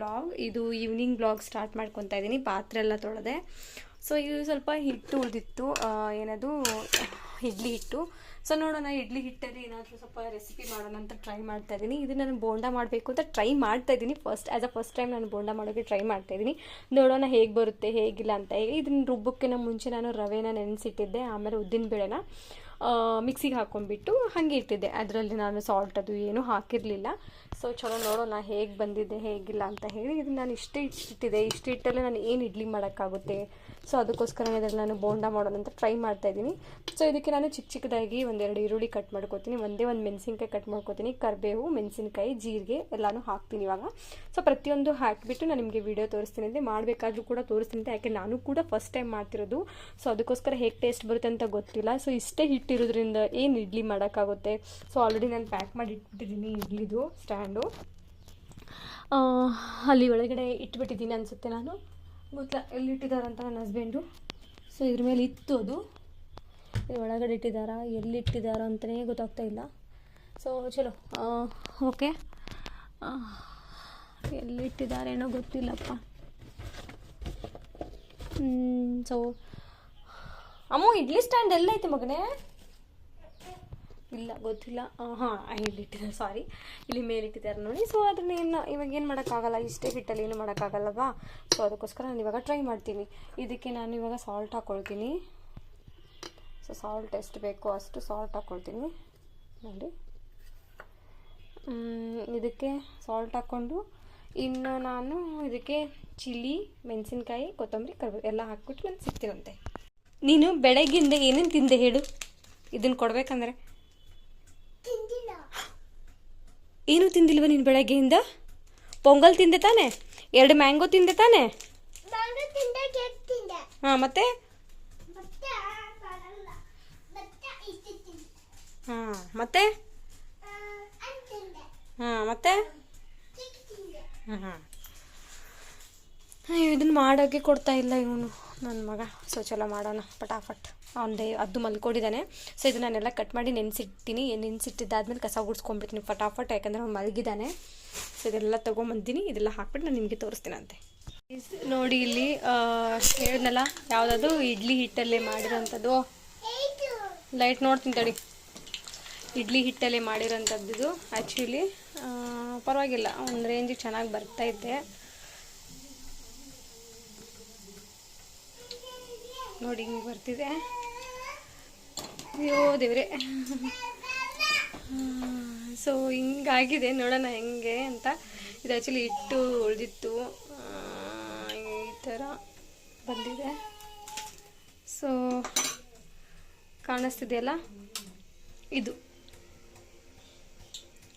Blog. ಇದು evening blog start ಮಾಡ್ಕೊತಾ ಇದ್ದೀನಿ. ಪಾತ್ರೆ ಎಲ್ಲ ತೊಳೆದೆ. ಸೊ ಇದು ಸ್ವಲ್ಪ ಹಿಟ್ಟು ಉಳಿದಿತ್ತು, ಏನದು ಇಡ್ಲಿ ಹಿಟ್ಟು. ಸೊ ನೋಡೋಣ, ಇಡ್ಲಿ ಹಿಟ್ಟಲ್ಲಿ ಏನಾದರೂ ಸ್ವಲ್ಪ ರೆಸಿಪಿ ಮಾಡೋಣ ಅಂತ ಟ್ರೈ ಮಾಡ್ತಾ ಇದ್ದೀನಿ. ಇದು ನಾನು ಬೋಂಡ ಮಾಡಬೇಕು ಅಂತ ಟ್ರೈ ಮಾಡ್ತಾ ಇದ್ದೀನಿ. ಫಸ್ಟ್ ಟೈಮ್ ನಾನು ಬೋಂಡ ಮಾಡೋಕ್ಕೆ ಟ್ರೈ ಮಾಡ್ತಾ ಇದ್ದೀನಿ. ನೋಡೋಣ ಹೇಗೆ ಬರುತ್ತೆ ಹೇಗಿಲ್ಲ ಅಂತ ಹೇಳಿ. ಇದನ್ನು ರುಬ್ಬಕ್ಕಿಂತ ಮುಂಚೆ ನಾನು ರವೆನ ನೆನೆಸಿಟ್ಟಿದ್ದೆ, ಆಮೇಲೆ ಉದ್ದಿನ ಬೇಳೆನ ಮಿಕ್ಸಿಗೆ ಹಾಕ್ಕೊಂಡ್ಬಿಟ್ಟು ಹಾಗೆ ಇಟ್ಟಿದ್ದೆ. ಅದರಲ್ಲಿ ನಾನು ಸಾಲ್ಟ್ ಅದು ಏನೂ ಹಾಕಿರಲಿಲ್ಲ. ಸೊ ಚಲೋ ನೋಡೋಣ ಹೇಗೆ ಬಂದಿದೆ ಹೇಗಿಲ್ಲ ಅಂತ ಹೇಳಿ. ಇದು ನಾನು ಇಟ್ಟಿದ್ದೆ. ಇಟ್ಟಲ್ಲೇ ನಾನು ಏನು ಇಡ್ಲಿ ಮಾಡೋಕ್ಕಾಗುತ್ತೆ. ಸೊ ಅದಕ್ಕೋಸ್ಕರ ಇದರಲ್ಲಿ ನಾನು ಬೋಂಡ ಮಾಡೋಣ ಅಂತ ಟ್ರೈ ಮಾಡ್ತಾಯಿದ್ದೀನಿ. ಸೊ ಇದಕ್ಕೆ ನಾನು ಚಿಕ್ಕದಾಗಿ ಒಂದೆರಡು ಈರುಳ್ಳಿ ಕಟ್ ಮಾಡ್ಕೊತೀನಿ, ಒಂದು ಮೆಣಸಿನ್ಕಾಯಿ ಕಟ್ ಮಾಡ್ಕೊತೀನಿ, ಕರಿಬೇವು, ಮೆಣಸಿನ್ಕಾಯಿ, ಜೀರಿಗೆ ಎಲ್ಲನೂ ಹಾಕ್ತೀನಿ ಇವಾಗ. ಸೊ ಪ್ರತಿಯೊಂದು ಹಾಕಿಬಿಟ್ಟು ನಾನು ನಿಮಗೆ ವಿಡಿಯೋ ತೋರಿಸ್ತೀನಿ ಅಂತೆ, ಮಾಡಬೇಕಾದ್ರೂ ಕೂಡ ತೋರಿಸ್ತೀನಿ ಅಂತ. ಯಾಕೆ ನಾನು ಕೂಡ ಫಸ್ಟ್ ಟೈಮ್ ಮಾಡ್ತಿರೋದು. ಸೊ ಅದಕ್ಕೋಸ್ಕರ ಹೇಗೆ ಟೇಸ್ಟ್ ಬರುತ್ತೆ ಅಂತ ಗೊತ್ತಿಲ್ಲ. ಸೊ ಇಷ್ಟೇ ಹಿಟ್ಟಿರೋದ್ರಿಂದ ಏನು ಇಡ್ಲಿ ಮಾಡೋಕ್ಕಾಗುತ್ತೆ. ಸೊ ಆಲ್ರೆಡಿ ನಾನು ಪ್ಯಾಕ್ ಮಾಡಿ ಇಟ್ಬಿಟ್ಟಿದ್ದೀನಿ ಇಡ್ಲಿದು ಸ್ಟ್ಯಾಂಡು. ಅಲ್ಲಿ ಒಳಗಡೆ ಇಟ್ಬಿಟ್ಟಿದ್ದೀನಿ ಅನಿಸುತ್ತೆ, ನಾನು ಗೊತ್ತಿಲ್ಲ ಎಲ್ಲಿಟ್ಟಿದ್ದಾರಂತ ನನ್ನ ಹಸ್ಬೆಂಡು. ಸೊ ಇದ್ರ ಮೇಲೆ ಇತ್ತು ಅದು, ಒಳಗಡೆ ಇಟ್ಟಿದ್ದಾರಾ ಎಲ್ಲಿಟ್ಟಿದ್ದಾರೋ ಅಂತಲೇ ಗೊತ್ತಾಗ್ತಾ ಇಲ್ಲ. ಸೊ ಚಲೋ ಓಕೆ, ಎಲ್ಲಿಟ್ಟಿದ್ದಾರೇನೋ ಗೊತ್ತಿಲ್ಲಪ್ಪ. ಸೊ ಅಮ್ಮ ಇಡ್ಲಿ ಸ್ಟ್ಯಾಂಡ್ ಎಲ್ಲೈತೆ ಮಗನೇ? ಇಲ್ಲ ಗೊತ್ತಿಲ್ಲ. ಹಾಂ ಇಲ್ಲಿಟ್ಟಿದ್ದಾರೆ, ಸಾರಿ, ಇಲ್ಲಿ ಮೇಲಿಟ್ಟಿದ್ದಾರೆ ನೋಡಿ. ಸೊ ಅದನ್ನೇನು ಇವಾಗ ಏನು ಮಾಡೋಕ್ಕಾಗಲ್ಲ, ಇಷ್ಟೇ ಹಿಟ್ಟಲ್ಲಿ ಏನು ಮಾಡೋಕ್ಕಾಗಲ್ಲವಾ. ಸೊ ಅದಕ್ಕೋಸ್ಕರ ನಾನು ಇವಾಗ ಟ್ರೈ ಮಾಡ್ತೀನಿ. ಇದಕ್ಕೆ ನಾನು ಇವಾಗ ಸಾಲ್ಟ್ ಹಾಕ್ಕೊಳ್ತೀನಿ. ಸೊ ಸಾಲ್ಟ್ ಎಷ್ಟು ಬೇಕೋ ಅಷ್ಟು ಸಾಲ್ಟ್ ಹಾಕ್ಕೊಳ್ತೀನಿ ನೋಡಿ. ಇದಕ್ಕೆ ಸಾಲ್ಟ್ ಹಾಕ್ಕೊಂಡು ಇನ್ನು ನಾನು ಇದಕ್ಕೆ ಚಿಲ್ಲಿ, ಮೆಣಸಿನ್ಕಾಯಿ, ಕೊತ್ತಂಬರಿ, ಕರಿಬೇವು ಎಲ್ಲ ಹಾಕ್ಬಿಟ್ಟು ನಾನು ಸಿಗ್ತೀನಂತೆ. ನೀನು ಬೆಳಗ್ಗಿಂದ ಏನೇನು ತಿಂದೆ ಹೇಳು, ಇದನ್ನು ಕೊಡ್ಬೇಕಂದ್ರೆ? ಏನೂ ತಿಂದಿಲ್ವ ನೀನು ಬೆಳಗ್ಗೆಯಿಂದ? ಪೊಂಗಲ್ ತಿಂದೆ ತಾನೆ, 2 ಮ್ಯಾಂಗೋ ತಿಂದೆ ತಾನೆ? ಹಾಂ ಮತ್ತೆ ಹಾಂ ಮತ್ತೆ ಹಾಂ ಮತ್ತೆ ಹಾಂ ಇದನ್ನು ಮಾಡೋಕ್ಕೆ ಕೊಡ್ತಾ ಇಲ್ಲ ಇವನು ನನ್ನ ಮಗ. ಸೊ ಚಲೋ ಮಾಡೋಣ ಪಟಾಫಟ್. ಅವನದೇ ಅದು ಮಲ್ಕೊಂಡಿದ್ದಾನೆ. ಸೊ ಇದು ನಾನೆಲ್ಲ ಕಟ್ ಮಾಡಿ ನೆನೆಸಿಟ್ಟಿನಿ. ನೆನೆಸಿಟ್ಟಿದ್ದಾದ್ಮೇಲೆ ಕಸ ಗುಡಿಸ್ಕೊಂಡ್ಬಿಡ್ತೀನಿ ಫಟಾಫಟ್, ಯಾಕಂದರೆ ಅವ್ನು ಮಲಗಿದ್ದಾನೆ. ಸೊ ಇದೆಲ್ಲ ತೊಗೊಂಬಂತೀನಿ, ಇದೆಲ್ಲ ಹಾಕ್ಬಿಟ್ಟು ನಾನು ನಿಮಗೆ ತೋರಿಸ್ತೀನಂತೆ. ನೋಡಿ ಇಲ್ಲಿ ಹೇಳಿದ್ನಲ್ಲ, ಯಾವುದದು ಇಡ್ಲಿ ಹಿಟ್ಟಲ್ಲೇ ಮಾಡಿರೋಂಥದ್ದು. ಲೈಟ್ ನೋಡ್ತೀನಿ ತಡಿ. ಇಡ್ಲಿ ಹಿಟ್ಟಲ್ಲೇ ಮಾಡಿರೋಂಥದ್ದು ಆ್ಯಕ್ಚುಲಿ ಪರವಾಗಿಲ್ಲ, ಒಂದು ರೇಂಜಿಗೆ ಚೆನ್ನಾಗಿ ಬರ್ತಾಯಿದ್ದೆ ನೋಡಿ, ಹಿಂಗೆ ಬರ್ತಿದೆ. ಅಯ್ಯೋ ದೇವ್ರೆ. ಸೊ ಹಿಂಗಾಗಿದೆ, ನೋಡೋಣ ಹೆಂಗೆ ಅಂತ. ಇದು ಆ್ಯಕ್ಚುಲಿ ಹಿಟ್ಟು ಉಳಿದಿತ್ತು, ಈ ಥರ ಬಂದಿದೆ. ಸೊ ಕಾಣಿಸ್ತಿದೆಯಲ್ಲ, ಇದು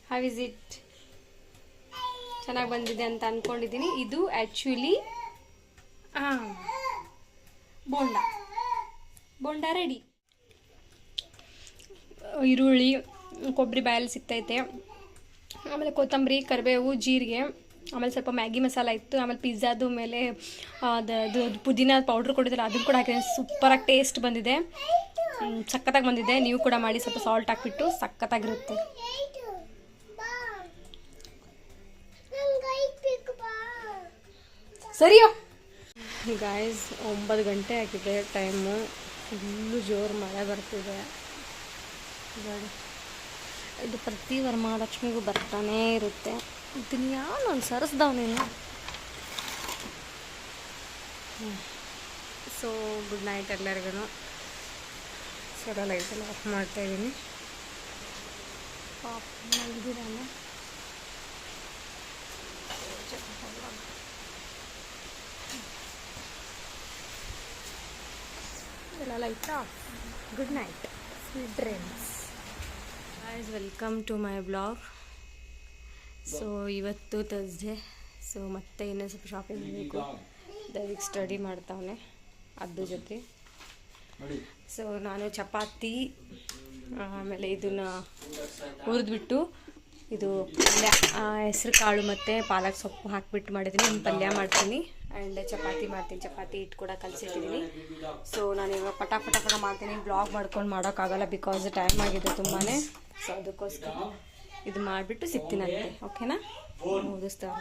ಹೌ ಇಸ್ ಇಟ್? ಚೆನ್ನಾಗಿ ಬಂದಿದೆ ಅಂತ ಅಂದ್ಕೊಂಡಿದ್ದೀನಿ. ಇದು ಆ್ಯಕ್ಚುಲಿ ಬೋಂಡ ರೆಡಿ. ಈರುಳ್ಳಿ, ಕೊಬ್ಬರಿ ಬಾಯಲ್ಲಿ ಸಿಗ್ತೈತೆ, ಆಮೇಲೆ ಕೊತ್ತಂಬರಿ, ಕರಿಬೇವು, ಜೀರಿಗೆ, ಆಮೇಲೆ ಸ್ವಲ್ಪ ಮ್ಯಾಗಿ ಮಸಾಲ ಇತ್ತು, ಆಮೇಲೆ ಪಿಜ್ಜಾದು ಮೇಲೆ ಅದು ಪುದೀನ ಪೌಡ್ರ್ ಕೊಟ್ಟಿದ್ದಾರೆ, ಅದನ್ನು ಕೂಡ ಹಾಕಿದ್ದೀನಿ. ಸೂಪರಾಗಿ ಟೇಸ್ಟ್ ಬಂದಿದೆ, ಸಖತ್ತಾಗಿ ಬಂದಿದೆ. ನೀವು ಕೂಡ ಮಾಡಿ, ಸ್ವಲ್ಪ ಸಾಲ್ಟ್ ಹಾಕ್ಬಿಟ್ಟು ಸಖತ್ತಾಗಿರುತ್ತೆ. ಸರಿಯೋ ಗಾಯ್ಸ್, 9 ಗಂಟೆ ಆಗಿದೆ ಟೈಮು. ಫುಲ್ಲು ಜೋರು ಮಳೆ ಬರ್ತಿದೆ. ಇದು ಪ್ರತಿ ವರಮಹಾಲಕ್ಷ್ಮಿಗೂ ಬರ್ತಾನೇ ಇರುತ್ತೆ. ಇದನ್ನು ಯಾವ ನಾನು ಸರಿಸ್ದವನೇನು. ಸೊ ಗುಡ್ ನೈಟ್ ಎಲ್ಲರಿಗೂ. ಸಲ ಲೈಟೆಲ್ಲ ಆಫ್ ಮಾಡ್ತಾಯಿದ್ದೀನಿ. ಪಾಪ ಮಲಗಿದಾನೆ. ಎಲ್ಲ light off. Good night, sweet dreams. Guys, welcome to my blog. So ಇವತ್ತು ಥರ್ಸ್ಡೇ. ಸೊ ಮತ್ತೆ ಇನ್ನೊಂದು ಸ್ವಲ್ಪ ಶಾಪಿಂಗ್ ಮಾಡಬೇಕು. ದೈವಿಕ್ ಸ್ಟಡಿ ಮಾಡ್ತಾವನೆ ಅದ್ರ ಜೊತೆ. ಸೊ ನಾನು ಚಪಾತಿ, ಆಮೇಲೆ ಇದನ್ನು ಹುರಿದ್ಬಿಟ್ಟು ಇದು ಪಲ್ಯ, ಹೆಸರು ಕಾಳು ಮತ್ತು ಪಾಲಕ್ ಸೊಪ್ಪು ಹಾಕಿಬಿಟ್ಟು ಮಾಡಿದ್ದೀನಿ. ಒಂದು ಪಲ್ಯ ಮಾಡ್ತೀನಿ ಆ್ಯಂಡ್ ಚಪಾತಿ ಮಾಡ್ತೀನಿ. ಚಪಾತಿ ಹಿಟ್ಟು ಕೂಡ ಕಲಸಿಟ್ಟಿದ್ದೀನಿ. ಸೊ ನಾನು ಇವಾಗ ಪಟ ಮಾಡ್ತೀನಿ. ಬ್ಲಾಗ್ ಮಾಡ್ಕೊಂಡು ಮಾಡೋಕ್ಕಾಗಲ್ಲ, ಬಿಕಾಸ್ ಟೈಮ್ ಆಗಿದೆ ತುಂಬಾ. ಸೊ ಅದಕ್ಕೋಸ್ಕರ ಇದು ಮಾಡಿಬಿಟ್ಟು ಸಿಗ್ತೀನಂತೆ. ಓಕೆನಾ? ಓದಿಸ್ತಾವ.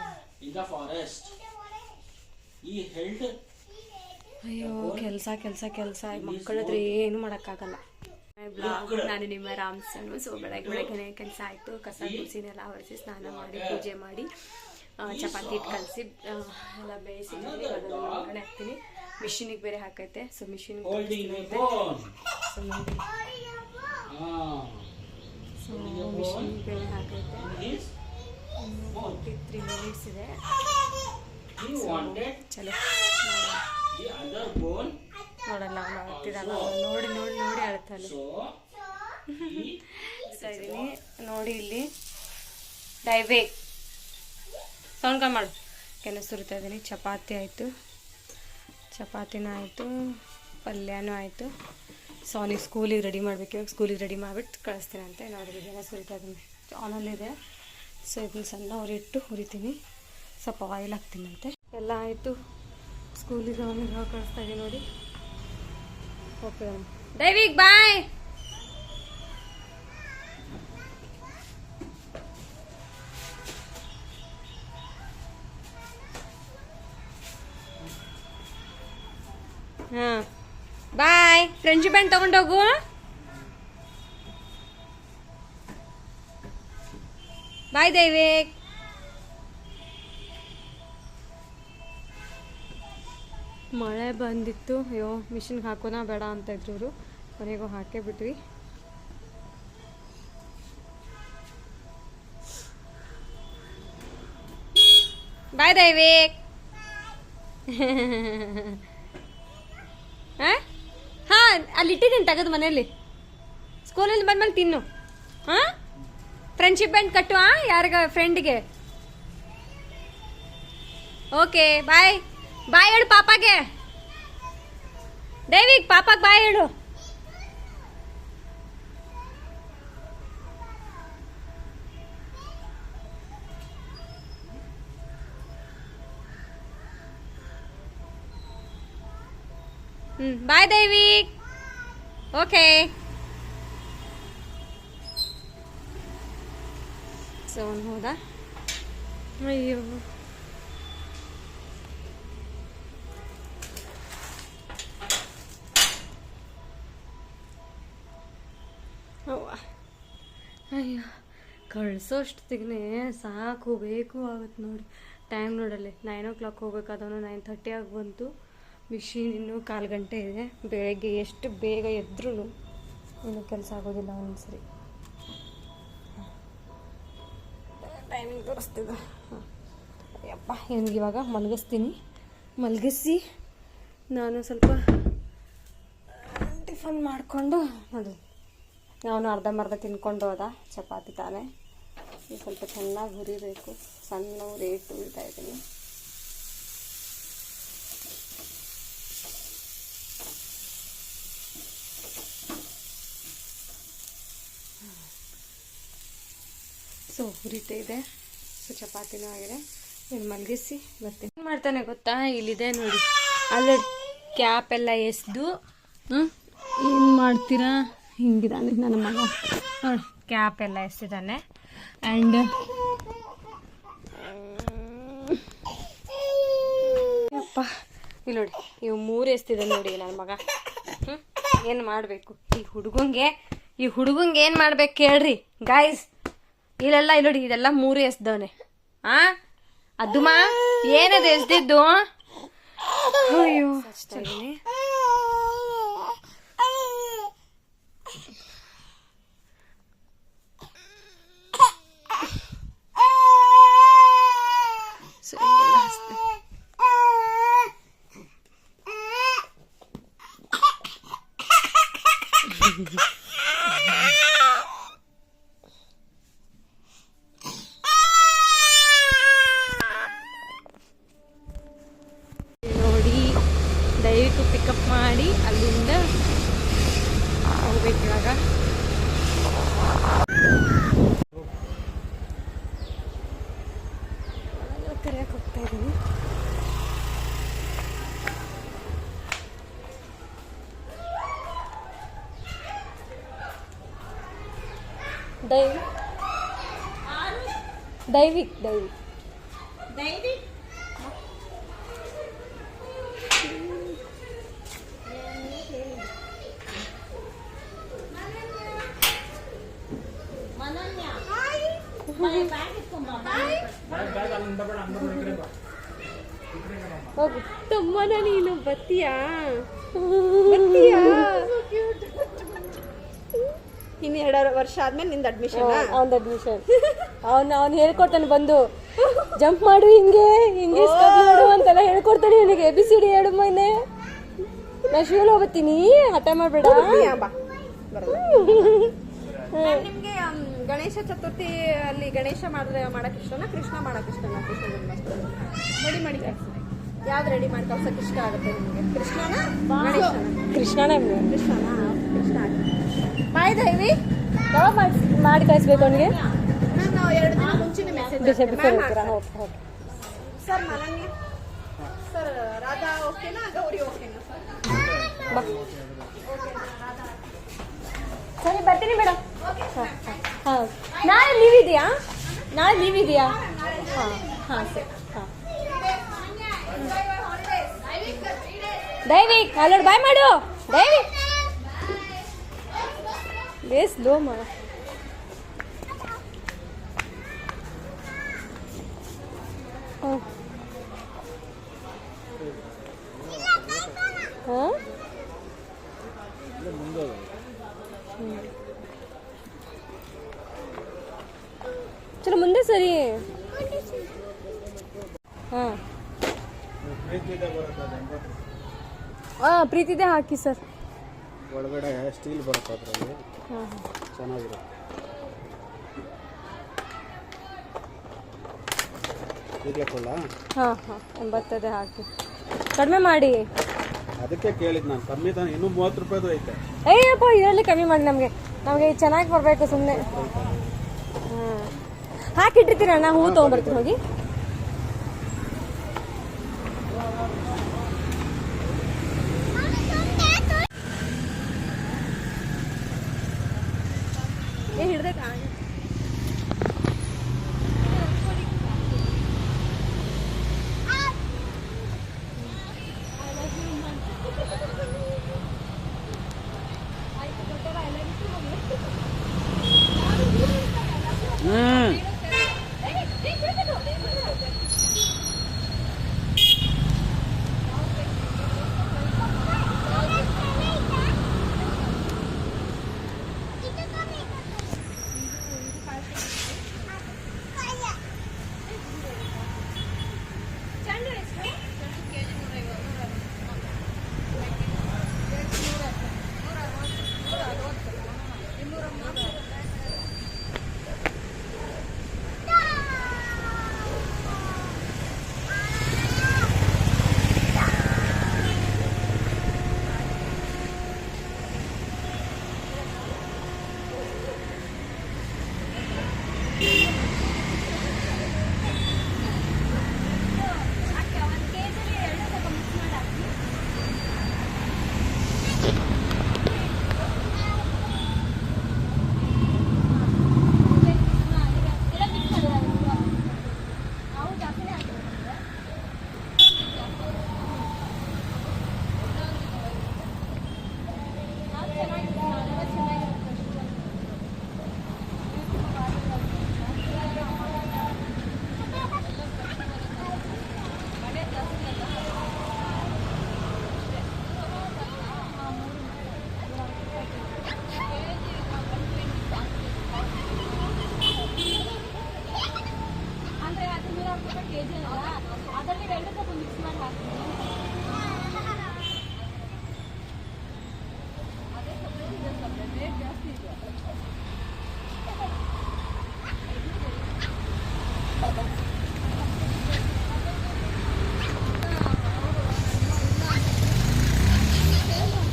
ಅಯ್ಯೋ ಕೆಲಸ ಕೆಲಸ ಕೆಲಸ ಮಕ್ಕಳಾದ್ರೆ ಏನು ಮಾಡೋಕ್ಕಾಗಲ್ಲ. ಬ್ಲಾಗ್, ನಾನು ನಿಮ್ಮ ರಾಮ್ಸನ್. ಸೊ ಬೆಳಗ್ಗೆ ಕೆಲಸ ಆಯಿತು. ಕಸ ಗುಡಿಸಿನೆಲ್ಲ ಒರೆಸಿ ಸ್ನಾನ ಮಾಡಿ ಪೂಜೆ ಮಾಡಿ ಚಪಾತಿ ಹಿಟ್ಟು ಕಲಸಿ ಎಲ್ಲ ಬೇಯಿಸಿದ್ದೀನಿ. ಅದನ್ನು ಒಳಗಡೆ ಹಾಕ್ತೀನಿ. ಮಿಷಿನಿಗೆ ಬೇರೆ ಹಾಕೈತೆ. ಸೊ ಮಿಷಿನ್ಗೆ ಸೊ ನೋಡಿ, ಸೊ ಮಿಷಿನಿಗೆ ಬೇರೆ ಹಾಕೈತೆ. 43 ಮಿನಿಟ್ಸ್ ಇದೆ. ಚಲೋ ನೋಡಲ್ಲ ಮಾಡ್ತಿರಲ್ಲ. ನೋಡಿ ನೋಡಿ ನೋಡಿ ಅಳ್ತಾಳೆ. ಇದ್ದೀನಿ ನೋಡಿ ಇಲ್ಲಿ ಡೈವೇಗ್ ಸೌಂಡ್ ಕಮ್ಮಿ ಮಾಡು. ಕೆನೆ ಸುರಿತಾ ಇದ್ದೀನಿ. ಚಪಾತಿ ಆಯಿತು, ಚಪಾತಿನೂ ಆಯಿತು, ಪಲ್ಯನೂ ಆಯಿತು. ಸೊ ಅವನಿಗೆ ಸ್ಕೂಲಿಗೆ ರೆಡಿ ಮಾಡಬೇಕು. ಇವಾಗ ಸ್ಕೂಲಿಗೆ ರೆಡಿ ಮಾಡಿಬಿಟ್ಟು ಕಳಿಸ್ತೀನಂತೆ. ನೋಡಿ ಕೆನೆ ಸುರಿತಾ ಇದ್ದೀನಿ. ಆನಲ್ಲಿದೆ. ಸೊ ಇದನ್ನು ಸಣ್ಣ ಹುರಿಟ್ಟು ಹುರಿತೀನಿ. ಸ್ವಲ್ಪ ಆಯಿಲ್ ಹಾಕ್ತೀನಂತೆ. ಎಲ್ಲ ಆಯಿತು. ಸ್ಕೂಲಿಗೆ ಅವನಿಗೆ ಕಳಿಸ್ತಾ ಇದ್ದೀನಿ ನೋಡಿ. Okay Daivik bye. ಹಾಂ ಬಾಯ್. ಫ್ರೆಂಡ್ಶಿಪ್ ಬ್ಯಾಂಡ್ ತಗೊಂಡೋಗು. ಬಾಯ್ ದೈವಿಕ್. ಮಳೆ ಬಂದಿತ್ತು. ಅಯ್ಯೋ ಮಿಷಿನ್ಗೆ ಹಾಕೋಣ ಬೇಡ ಅಂತ ಇದ್ರು ಅವರು. ಕೊನೆಗೂ ಹಾಕೇ ಬಿಟ್ವಿ. ಬಾಯ್ ದೈವಿಕ್. ಹಾಂ ಅಲ್ಲಿ ಇಟ್ಟಿದ್ದೀನಿ ತೆಗೆದು ಮನೆಯಲ್ಲಿ. ಸ್ಕೂಲಲ್ಲಿ ಬಂದ್ಮೇಲೆ ತಿನ್ನು. ಹಾಂ ಫ್ರೆಂಡ್ಶಿಪ್ ಬ್ಯಾಂಡ್ ಕಟ್ಟು. ಯಾರಿಗ ಫ್ರೆಂಡ್ಗೆ. Okay bye. ಬಾಯ್ ಹೇಳು ಪಾಪಾಗೆ. ದೈವಿಕ್ ಪಾಪಾಗೆ ಬಾಯ್ ಹೇಳು. ಬಾಯ್ ದೈವಿಕ್. ಓಕೆ ಸೊ ಅವನು ಹೋದ. ಅಯ್ಯೋ ಅಯ್ಯೋ ಕಳ್ಸೋಷ್ಟೊತ್ತಿಗೆ ಸಾಕು ಬೇಕು ಆಗುತ್ತೆ ನೋಡಿ. ಟೈಮ್ ನೋಡಲ್ಲಿ 9 o'clock ಹೋಗ್ಬೇಕಾದವನು 9:30 ಆಗಿ ಬಂತು. ಮಿಷಿನ್ ಇನ್ನೂ 1/4 ಗಂಟೆ ಇದೆ. ಬೆಳಗ್ಗೆ ಎಷ್ಟು ಬೇಗ ಎದ್ರೂ ಇನ್ನೂ ಕೆಲಸ ಆಗೋದಿಲ್ಲ ಒಂದ್ಸರಿ. ಟೈಮಿಂಗ್ ತೋರಿಸ್ತಿದ್ದ. ಅಯ್ಯಪ್ಪ ಇವನಿಗೆ ಇವಾಗ ಮಲಗಿಸ್ತೀನಿ. ಮಲಗಿಸಿ ನಾನು ಸ್ವಲ್ಪ ಟಿಫನ್ ಮಾಡಿಕೊಂಡು ಅದು ಅವನು ಅರ್ಧಂಬರ್ಧ ತಿನ್ಕೊಂಡು ಹೋದ. ಚಪಾತಿ ತಾನೇ ಸ್ವಲ್ಪ ಚೆನ್ನಾಗಿ ಹುರಿಬೇಕು. ಸಣ್ಣ ರೇಟ್ ಉಳಿತಾ ಇದ್ದೀನಿ. ಸೊ ಹುರಿತಾ ಇದೆ. ಸೊ ಚಪಾತಿನೂ ಆಗಿದೆ. ಏನು ಮಲಗಿಸಿ ಬರ್ತೀನಿ. ಏನು ಮಾಡ್ತಾನೆ ಗೊತ್ತಾ, ಇಲ್ಲಿದೆ ನೋಡಿ ಅಲ್ಲಿ ಕ್ಯಾಪ್ ಎಲ್ಲ ಎಸ್ದು ಏನು ಮಾಡ್ತೀರಾ ಹಿಂಗಿದಾನೆ ನನ್ನ ಮಗ ನೋಡಿ. ಕ್ಯಾಪ್ ಎಲ್ಲ ಎಸ್ತಿದ್ದಾನೆ. ಆ್ಯಂಡ್ ಅಪ್ಪ ಇಲ್ಲಿ ನೋಡಿ ಇವು 3 ಎಸ್ತಿದ್ದಾನೆ ನೋಡಿ ನನ್ನ ಮಗ. ಏನು ಮಾಡಬೇಕು ಈ ಹುಡುಗಂಗೆ ಏನು ಮಾಡ್ಬೇಕು ಕೇಳ್ರಿ ಗಾಯ್ಸ್. ಇಲ್ಲೆಲ್ಲ ಇಲ್ಲಿ ನೋಡಿ ಇದೆಲ್ಲ 3 ಎಸ್ದವನೆ. ಅದುಮಾ ಏನದು ಎಸ್ದಿದ್ದು? ಅಯ್ಯೋ ನೋಡಿ ದಯವಿಟ್ಟು ಪಿಕಪ್ ಮಾಡಿ ಅಲ್ಲಿಂದ ಹೋಗ್ಬೇಕು. ಇವಾಗ ಕರೆಯಕ್ಕೆ ಹೋಗ್ತಾ ಇದ್ದೀನಿ. ದೈವಿಕ್ ಹೋಗು ತಮ್ಮನ ನೀನು ಬತ್ತೀಯಾ ಇನ್ನು 2 ವರ್ಷ ಆದ್ಮೇಲೆ ನಿಂದು ಅಡ್ಮಿಷನ್ ಅವ್ನು ಹೇಳ್ಕೊಡ್ತಾನೆ ಬಂದು ಜಂಪ್ ಮಾಡು ಹಿಂಗೆ ಮಾಡು ಅಂತೆಲ್ಲ ಹೇಳ್ಕೊಡ್ತಾನೆ ನನಗೆ ABCD ಹೇಳು ಮನೆ ನಾ ಶೂಲ್ ಹೋಗ್ತೀನಿ ಹಠ ಮಾಡ್ಬೇಡ ನಿಮ್ಗೆ ಗಣೇಶ ಚತುರ್ಥಿ ಅಲ್ಲಿ ಗಣೇಶ ಮಾಡಕ್ ಇಷ್ಟನಾ ಕೃಷ್ಣ ಮಾಡಕ್ ಇಷ್ಟನಾ ರೆಡಿ ಮಾಡಿ ಯಾವ್ದು ರೆಡಿ ಮಾಡಿ ಕಳ್ಸಕ್ ಇಷ್ಟ ಆಗುತ್ತೆ ನಿಮ್ಗೆ ಕೃಷ್ಣನೇ ಕೃಷ್ಣ ಬಾಯ್ ದೈವಿ ಯಾವಾಗ ಮಾಡಿ ಕಳಿಸ್ಬೇಕು ಅವನಿಗೆ ನಾನು 2 ದಿನ ಮುಂಚೆನೆ ಮೆಸೇಜ್ ಸರ್ ಮನನ್ಯ ಸರ್ ರಾಧಾ ಓಕೆನಾ ಗೌರಿ ಓಕೆನಾ ಸರ್ ಸರಿ ಬರ್ತೀನಿ ಮೇಡಮ್ ನಾಳೆ ಲೀವ್ ಇದೆಯಾ ಹಾಂ ಸರಿ ಹಾಂ ದೈವಿಕ್ ಅಲ್ಲೋಡ್ ಬಾಯ್ ಮಾಡು ದೈವಿಕ್ ಬೇಸ್ ಲೋ ಮಾಡ ಹಾಂ ಚಲೋ ಮುಂದೆ ಸರಿ ಹಾಂ ಪ್ರೀತಿದೆ ಹಾಕಿ ಸರ್ ಒಳಗಡೆ ಸ್ಟೀಲ್ ಬರುತ್ತೆ ಅದರಲ್ಲಿ ಚೆನ್ನಾಗಿರುತ್ತೆ ಹಾಂ 80 ಹಾಕಿ ಕಡಿಮೆ ಮಾಡಿ ಅದಕ್ಕೆ ಕೇಳಿದ್ ನಾನು ಕಮ್ಮಿ ತಾನೆ ಇನ್ನೂ 30 ರೂಪಾಯಿದು ಐತೆ ಅಯ್ಯಪ್ಪ ಇದರಲ್ಲಿ ಕಮ್ಮಿ ಮಾಡಿ ನಮಗೆ ಚೆನ್ನಾಗಿ ಬರಬೇಕು ಸುಮ್ಮನೆ ಹಾಕಿಟ್ಟಿರ್ತೀರಣ್ಣ ಹೂ ತೊಗೊಂಡ್ಬರ್ತೀನಿ ಹೋಗಿ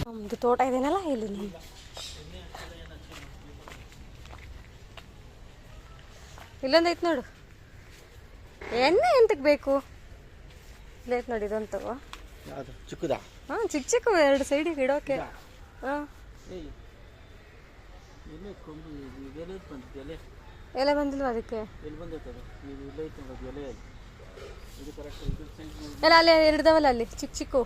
ನಮ್ದು ತೋಟ ಇದೆನಲ್ಲ ಇಲ್ಲಿ ಇಲ್ಲೊಂದು ಐತೆ ನೋಡು ಎಣ್ಣೆ ಎಂತಕ್ಕೆ ಬೇಕು ಇಲ್ಲೈತೆ ನೋಡಿ ಇದೊಂದು ತಗೋ ಚಿಕ್ಕದ ಹಾಂ ಚಿಕ್ಕ 2 ಸೈಡಿಗೆ ಇಡೋಕೆ ಹಾಂ ಎಲೆ ಬಂದಿಲ್ವ ಅದಕ್ಕೆ? ಎಲ್ಲಿ ಬಂದೈತದು? ಇದು ಇಲ್ಲ ಐತೆ ನೋಡೋದು ಎಲೆ. ಇದು ಕರೆಕ್ಟ್ ಇದು ಸೈಜ್ ನೋಡಿ. ಎಲ್ಲ ಅಲ್ಲಿ ಹಿಡ್ದವಲ್ಲ ಅಲ್ಲಿ ಚಿಕ್ಕ ಚಿಕ್ಕು.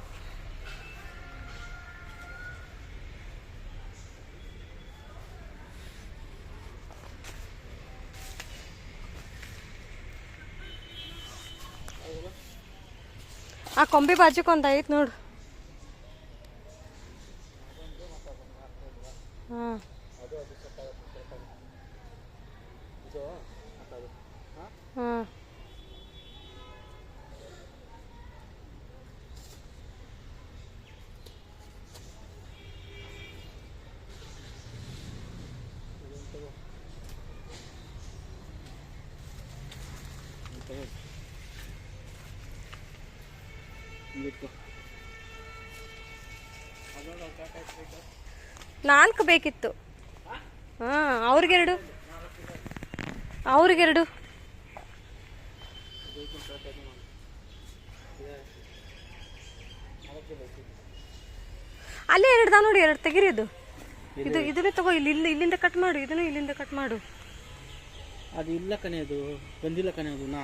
ಆ ಕೊಂಬೆ ಬಾಜುಕ್ ಒಂದು ಐತೆ ನೋಡು. ಹಾಂ ಹಾಂ ನಾಲ್ಕು ಬೇಕಿತ್ತು. ಹಾಂ ಅವ್ರಿಗೆರಡು ಅವ್ರಿಗೆರಡು. ಅಲ್ಲೇ ಎರಡ್ದಾವ ನೋಡಿ, ಎರಡು ತೆಗೀರಿ. ಇದು ಇದನ್ನೇ ತಗೋ. ಇಲ್ಲಿಂದ ಕಟ್ ಮಾಡು, ಇದನ್ನು ಇಲ್ಲಿಂದ ಕಟ್ ಮಾಡು. ಅದು ಇಲ್ಲ ಕಣೆ, ಅದು ಬಂದಿಲ್ಲ ಕಣೆ. ಅದು ನಾ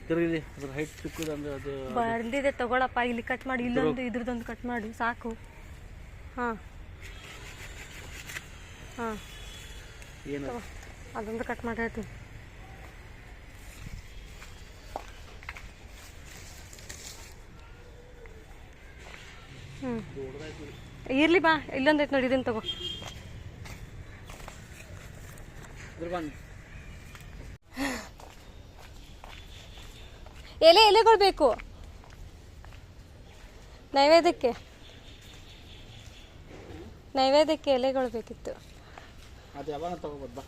ತಿರುಗಿದೆ, ಅದ್ರ ಹೈಟ್ ಚಿಕ್ಕದು ಅಂದ್ರೆ ಅದು ಬಂದಿದೆ. ತಗೊಳಪ್ಪ, ಇಲ್ಲಿ ಕಟ್ ಮಾಡಿ. ಇಲ್ಲೊಂದು ಇದ್ರದ್ದೊಂದು ಕಟ್ ಮಾಡು ಸಾಕು. ಹಾಂ ಹಾಂ ಏನು ಅದೊಂದು ಕಟ್ ಮಾಡಿ. ಹ್ಞೂ ಇರ್ಲಿ ಬಾ. ಇಲ್ಲೊಂದೈತೆ ನೋಡಿ, ಇದನ್ನು ತಗೋ. ಎಲೆಗಳು ಬೇಕು ನೈವೇದ್ಯಕ್ಕೆ ಎಲೆಗಳು ಬೇಕಿತ್ತು. ಅದು ಯಾವಾಗ ತಗೋಬೋದು ಬಾ.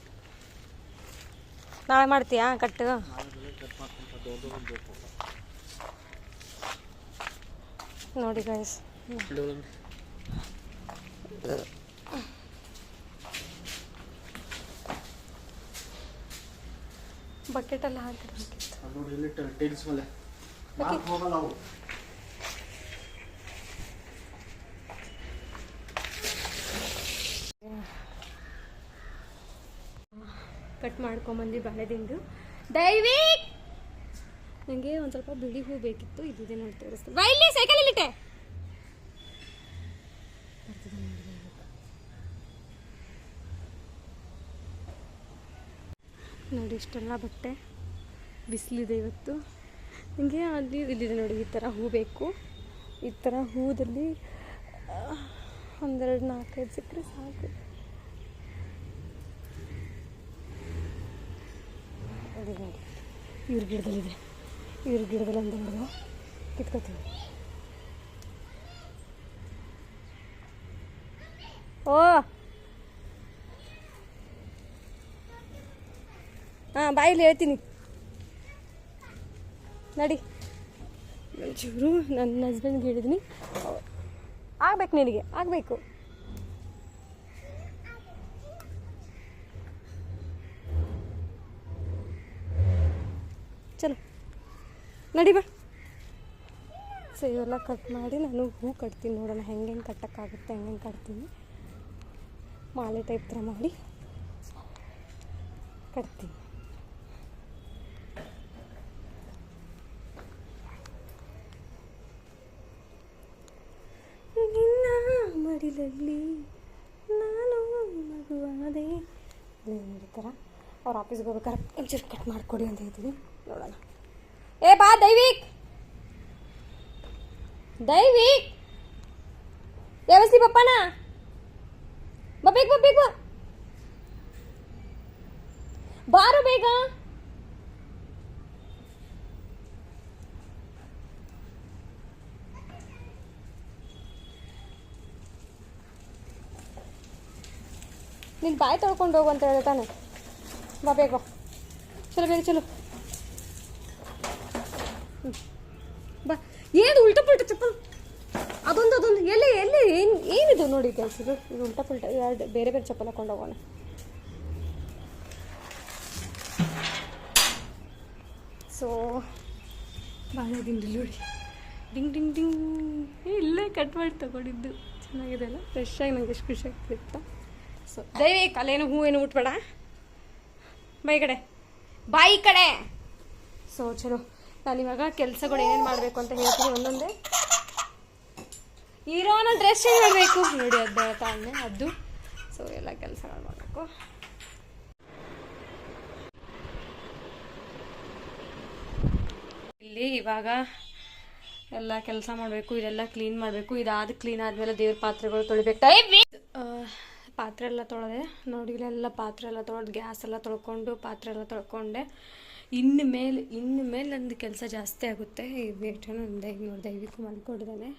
ನಾಳೆ ಮಾಡ್ತೀಯಾ ಕಟ್ಟು? ನೋಡಿ ಗೈಸ್, ಬಕೆಟ್ ಎಲ್ಲ ಹಾಕಿರ್ಬೇಕಿತ್ತು. ನೋಡಿ ಇಲ್ಲಿ ಟೈಲ್ಸ್ ಮೇಲೆ ಹೋಗಲ್ಲ ಅವು. ಕಟ್ ಮಾಡ್ಕೊಂಬಂದು ಬಾಳೆದಿಂಡು. ದಯವಿಟ್ಟು ನನಗೆ ಒಂದು ಸ್ವಲ್ಪ ಬಿಳಿ ಹೂ ಬೇಕಿತ್ತು. ಇದಿದೆ ನೋಡಿ, ತೋರಿಸ್ತೀನಿ. ಬಾ ಇಲ್ಲಿ, ಸೈಕಲ್ ಇಲ್ಲಿಟ್ಟೆ. ನೋಡಿ ಇಷ್ಟೆಲ್ಲ ಬಟ್ಟೆ. ಬಿಸಿಲಿದೆ ಇವತ್ತು. ನನಗೆ ಅಲ್ಲಿ ಇಲ್ಲಿದೆ ನೋಡಿ, ಈ ಥರ ಹೂ ಬೇಕು. ಈ ಥರ ಹೂದಲ್ಲಿ 1-2-4-5 ಸಿಕ್ಕರೆ ಸಾಕು. ನೋಡಿ ನೋಡಿ, ಇವ್ರ ಗಿಡದಲ್ಲಿದೆ. ಇವ್ರ ಗಿಡದಲ್ಲಿ ಒಂದು ಹಿಡಿದು ಕಿತ್ಕೋತೀವಿ. ಓ ಹಾಂ, ಬಾಯಲ್ಲಿ ಹೇಳ್ತೀನಿ ನಡಿ. ಒಂಚೂರು ನನ್ನ ಹಸ್ಬೆಂಡ್ಗೆ ಹೇಳಿದ್ದೀನಿ, ಆಗ್ಬೇಕು ನಿನಗೆ, ಆಗಬೇಕು. ಚಲೋ ನಡಿ ಬಾ. ಸೊ ಇವೆಲ್ಲ ಕಟ್ ಮಾಡಿ ನಾನು ಹೂ ಕಟ್ತೀನಿ. ನೋಡೋಣ ಹೆಂಗೆ ಕಟ್ಟೋಕ್ಕಾಗುತ್ತೆ, ಹೆಂಗೆ ಕಟ್ತೀನಿ. ಮಾಲೆ ಟೈಪ್ ಥರ ಮಾಡಿ ಕಟ್ತೀನಿ. ನಿನ್ನ ಮಡಿಲಲ್ಲಿ ನಾನು ಮಗುವಾದೆ ಈ ಥರ. ಅವ್ರ ಆಫೀಸ್ಗೆ ಹೋಗ್ಬೇಕಾರೆ ಒಂಚೂರು ಕಟ್ ಮಾಡಿಕೊಡಿ ಅಂತ ಹೇಳ್ತೀನಿ. ನೋಡೋಣ. ಏ ಬಾ ದೈವಿಕ್, ದೇವಸ್ಥಿ ಪಪ್ಪನ ಬಬೇಕು ಬಾರು ಬೇಗ. ನೀನು ಬಾಯಿ ತೊಳ್ಕೊಂಡು ಹೋಗು ಅಂತ ಹೇಳಿ ತಾನೆ. ಬಾ ಬೇಗ ಬಾ, ಚಲೋ ಬೇಗ ಚಲೋ. ಬಾ. ಏನು ಉಲ್ಟಾ ಪುಲ್ಟ ಚಪ್ಪಲ್, ಅದೊಂದು ಎಲ್ಲಿ ಏನಿದು ನೋಡಿ ಕೆಲಸ. ಇದು ಉಲ್ಟಾ ಪುಲ್ಟ ಎರಡು ಬೇರೆ ಬೇರೆ ಚಪ್ಪಲ್ ಹಾಕೊಂಡು ಹೋಗೋಣ. ಸೊ ಬಾಳೆದಿಂಡು ನೋಡಿ, ಡಿಂಗ್ ಡಿಂಗ್ ಡಿಂಗ್. ಇಲ್ಲೇ ಕಟ್ ಮಾಡಿ ತಗೊಂಡಿದ್ದು. ಚೆನ್ನಾಗಿದೆ ಅಲ್ಲ, ಫ್ರೆಶ್ ಆಗಿ ನಂಗೆ ಎಷ್ಟು ಖುಷಿ ಆಗ್ತಿತ್ತು. ಸೊ ದಯವಿಟ್ಟು ಅಲ್ಲೇನು ಹೂ ಏನು ಉಟ್ಬೇಡ. ಬಾಯಿ ಕಡೆ ಬಾಯಿ ಕಡೆ. ಸೊ ಚಲೋ ನಾನಿವಾಗ ಕೆಲಸಗಳು ಏನೇನು ಮಾಡಬೇಕು ಅಂತ ಹೇಳ್ತೀನಿ ಒಂದೊಂದೇ. ಇರೋನ ಡ್ರೆಸ್ ಚೇಂಜ್ ಮಾಡಬೇಕು ನೋಡಿ, ಅದು ತಾನೆ ಅದು. ಸೊ ಎಲ್ಲ ಕೆಲಸಗಳು ಮಾಡಬೇಕು. ಇಲ್ಲಿ ಇವಾಗ ಎಲ್ಲ ಕೆಲಸ ಮಾಡಬೇಕು, ಇದೆಲ್ಲ ಕ್ಲೀನ್ ಮಾಡಬೇಕು. ಇದಾದ ಕ್ಲೀನ್ ಆದಮೇಲೆ ದೇವ್ರ ಪಾತ್ರೆಗಳು ತೊಳಿಬೇಕು. ಪಾತ್ರೆ ಎಲ್ಲ ತೊಳೆದೆ ನೋಡಿ, ಇಲ್ಲೆಲ್ಲ ಪಾತ್ರೆ ಎಲ್ಲ ತೊಳೆದು ಗ್ಯಾಸ್ ಎಲ್ಲ ತೊಳ್ಕೊಂಡು ಪಾತ್ರೆ ಎಲ್ಲ ತೊಳ್ಕೊಂಡೆ. ಇನ್ನು ಮೇಲೆ ನಂದು ಕೆಲಸ ಜಾಸ್ತಿ ಆಗುತ್ತೆ. ವೇಟನ್ನು ನೋಡಿ ದಯವಿಟ್ಟು ಮಾಡಿಕೊಡಿದ್ದಾನೆ.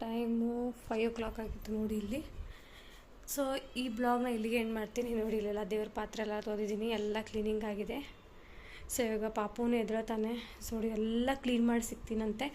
ಟೈಮು 5 o'clock ಆಗಿತ್ತು ನೋಡಿ ಇಲ್ಲಿ. ಸೊ ಈ ಬ್ಲಾಗ್ನ ಇಲ್ಲಿಗೆ ಎಂಡ್ ಮಾಡ್ತೀನಿ ನೋಡಿ. ಇಲ್ಲೆಲ್ಲ ದೇವ್ರ ಪಾತ್ರೆ ಎಲ್ಲ ತೊಳೆದಿದ್ದೀನಿ, ಎಲ್ಲ ಕ್ಲೀನಿಂಗ್ ಆಗಿದೆ. ಸೊ ಇವಾಗ ಪಾಪುನೇ ಎದ್ರತಾನೆ. ಸೊ ನೋಡಿ ಎಲ್ಲ ಕ್ಲೀನ್ ಮಾಡಿ ಸಿಗ್ತೀನಂತೆ.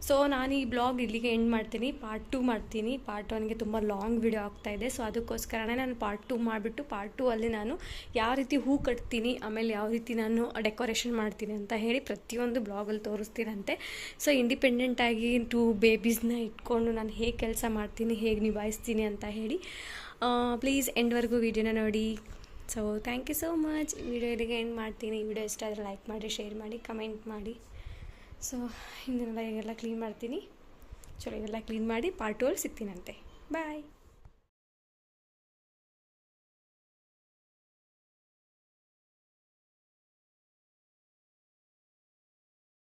ಸೊ ನಾನು ಈ ಬ್ಲಾಗ್ ಇಲ್ಲಿಗೆ ಎಂಡ್ ಮಾಡ್ತೀನಿ. ಪಾರ್ಟ್ 2 ಮಾಡ್ತೀನಿ. ಪಾರ್ಟ್ 1ಗೆ ತುಂಬ ಲಾಂಗ್ ವಿಡಿಯೋ ಆಗ್ತಾಯಿದೆ. ಸೊ ಅದಕ್ಕೋಸ್ಕರನೇ ನಾನು ಪಾರ್ಟ್ 2 ಮಾಡಿಬಿಟ್ಟು ಪಾರ್ಟ್ 2 ಅಲ್ಲಿ ನಾನು ಯಾವ ರೀತಿ ಹೂ ಕಟ್ತೀನಿ, ಆಮೇಲೆ ಯಾವ ರೀತಿ ನಾನು ಡೆಕೋರೇಷನ್ ಮಾಡ್ತೀನಿ ಅಂತ ಹೇಳಿ ಪ್ರತಿಯೊಂದು ಬ್ಲಾಗಲ್ಲಿ ತೋರಿಸ್ತೀನಂತೆ. ಸೊ ಇಂಡಿಪೆಂಡೆಂಟಾಗಿ 2 ಬೇಬೀಸ್ನ ಇಟ್ಕೊಂಡು ನಾನು ಹೇಗೆ ಕೆಲಸ ಮಾಡ್ತೀನಿ, ಹೇಗೆ ನಿಭಾಯಿಸ್ತೀನಿ ಅಂತ ಹೇಳಿ ಪ್ಲೀಸ್ ಎಂಡ್ವರೆಗೂ ವೀಡಿಯೋನ ನೋಡಿ. So thank you so much. Video ಇಲ್ಲಿಗೆ ಎಂಡ್ ಮಾಡ್ತೀನಿ. ವಿಡಿಯೋ ಇಷ್ಟ ಆದರೆ ಲೈಕ್ ಮಾಡಿ, ಶೇರ್ ಮಾಡಿ, ಕಮೆಂಟ್ ಮಾಡಿ. ಸೊ ಹಿಂದಿನೆಲ್ಲ ಈಗೆಲ್ಲ ಕ್ಲೀನ್ ಮಾಡ್ತೀನಿ. ಚಲೋ ಇದೆಲ್ಲ ಕ್ಲೀನ್ ಮಾಡಿ ಪಾರ್ಟ್ 2 ಅಲ್ಲಿ ಸಿಗ್ತೀನಂತೆ. ಬಾಯ್.